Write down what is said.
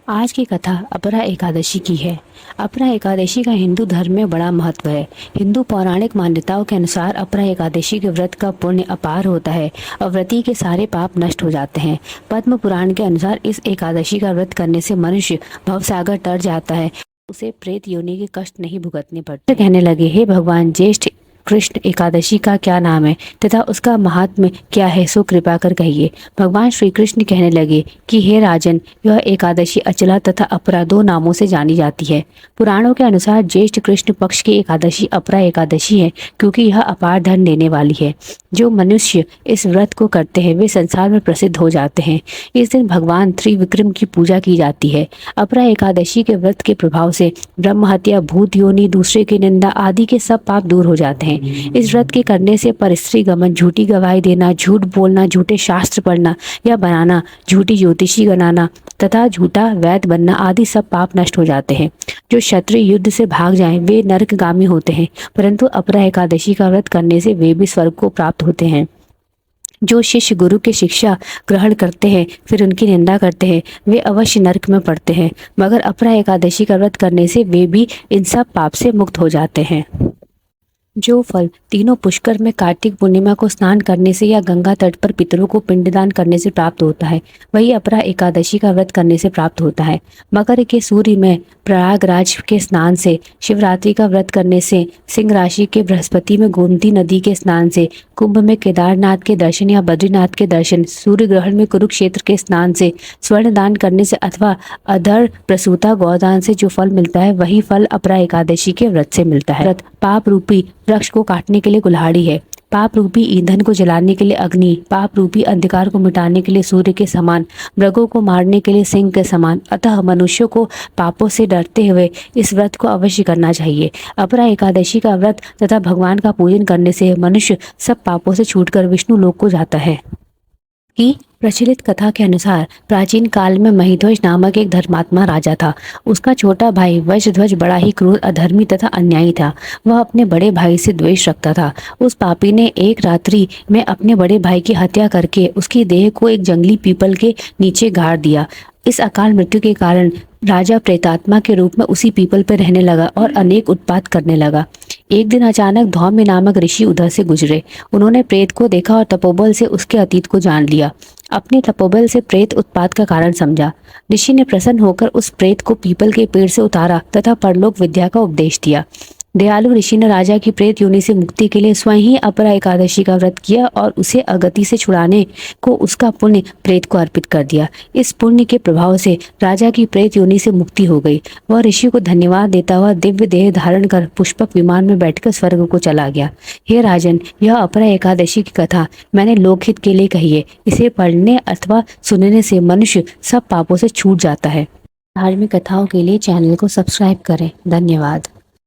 आज की कथा अपरा एकादशी की है। अपरा एकादशी का हिंदू धर्म में बड़ा महत्व है। हिंदू पौराणिक मान्यताओं के अनुसार अपरा एकादशी के व्रत का पुण्य अपार होता है और व्रती के सारे पाप नष्ट हो जाते हैं। पद्म पुराण के अनुसार इस एकादशी का व्रत करने से मनुष्य भवसागर तर जाता है, उसे प्रेत योनि के कष्ट नहीं भुगतने पड़ते। कहने लगे, हे भगवान, ज्येष्ठ कृष्ण एकादशी का क्या नाम है तथा उसका महात्म्य क्या है, सो कृपा कर कहिए। भगवान श्री कृष्ण कहने लगे कि हे राजन, यह एकादशी अचला तथा अपरा दो नामों से जानी जाती है। पुराणों के अनुसार ज्येष्ठ कृष्ण पक्ष की एकादशी अपरा एकादशी है, क्योंकि यह अपार धन देने वाली है। जो मनुष्य इस व्रत को करते हैं वे संसार में प्रसिद्ध हो जाते हैं। इस दिन भगवान त्रिविक्रम की पूजा की जाती है। अपरा एकादशी के व्रत के प्रभाव से ब्रह्म हत्या, भूत योनि, दूसरे की निंदा आदि के सब पाप दूर हो जाते हैं। इस व्रत के करने से परस्त्री गमन, झूठी गवाही देना, झूठ बोलना, झूठे शास्त्र पढ़ना या बनाना, झूठी ज्योतिषी बनाना तथा झूठा वैद्य बनना आदि सब पाप नष्ट हो जाते हैं। जो क्षत्रिय युद्ध से भाग जाएं वे नरकगामी होते हैं, परंतु अपरा एकादशी का व्रत करने से वे भी स्वर्ग को प्राप्त होते हैं। जो शिष्य गुरु की शिक्षा ग्रहण करते हैं फिर उनकी निंदा करते हैं वे अवश्य नरक में पड़ते हैं, मगर अपरा एकादशी का व्रत करने से वे भी इन सब पाप से मुक्त हो जाते हैं। जो फल तीनों पुष्कर में कार्तिक पूर्णिमा को स्नान करने से या गंगा तट पर पितरों को पिंडदान करने से प्राप्त होता है, वही अपरा एकादशी का व्रत करने से प्राप्त होता है। मकर के सूर्य में प्रयागराज के स्नान से, शिवरात्रि का व्रत करने से, सिंह राशि के बृहस्पति में गोमती नदी के स्नान से, कुंभ में केदारनाथ के दर्शन या बद्रीनाथ के दर्शन, सूर्य ग्रहण में कुरुक्षेत्र के स्नान से, स्वर्ण दान करने से अथवा अधर प्रसूता गौदान से जो फल मिलता है वही फल अपरा एकादशी के व्रत से मिलता है। व्रत पाप रूपी वृक्ष को काटने के लिए कुल्हाड़ी है, पाप रूपी ईंधन को जलाने के लिए अग्नि, पाप रूपी अंधकार को मिटाने के लिए सूर्य के समान, मृगों को मारने के लिए सिंह के समान। अतः मनुष्यों को पापों से डरते हुए इस व्रत को अवश्य करना चाहिए। अपरा एकादशी का व्रत तथा भगवान का पूजन करने से मनुष्य सब पापों से छूटकर विष्णु लोक को जाता है। की प्रचलित कथा के अनुसार प्राचीन काल में महिध्वज नामक एक धर्मात्मा राजा था। उसका छोटा भाई वज्रध्वज बड़ा ही क्रूर, अधर्मी तथा अन्यायी था। वह अपने बड़े भाई से द्वेष रखता था। उस पापी ने एक रात्रि में अपने बड़े भाई की हत्या करके उसकी देह को एक जंगली पीपल के नीचे गाड़ दिया। इस अकाल मृत्यु के कारण राजा प्रेतात्मा के रूप में उसी पीपल पर रहने लगा और अनेक उत्पात करने लगा। एक दिन अचानक धौम्य नामक ऋषि उधर से गुजरे। उन्होंने प्रेत को देखा और तपोबल से उसके अतीत को जान लिया। अपने तपोबल से प्रेत उत्पात का कारण समझा। ऋषि ने प्रसन्न होकर उस प्रेत को पीपल के पेड़ से उतारा तथा परलोक विद्या का उपदेश दिया। दयालु ऋषि ने राजा की प्रेत योनि से मुक्ति के लिए स्वयं ही अपरा एकादशी का व्रत किया और उसे अगति से छुड़ाने को उसका पुण्य प्रेत को अर्पित कर दिया। इस पुण्य के प्रभाव से राजा की प्रेत योनि से मुक्ति हो गई। वह ऋषि को धन्यवाद देता हुआ दिव्य देह धारण कर पुष्पक विमान में बैठकर स्वर्ग को चला गया। हे राजन, यह अपरा एकादशी की कथा मैंने लोकहित के लिए कही है। इसे पढ़ने अथवा सुनने से मनुष्य सब पापों से छूट जाता है। धार्मिक कथाओं के लिए चैनल को सब्सक्राइब करें। धन्यवाद।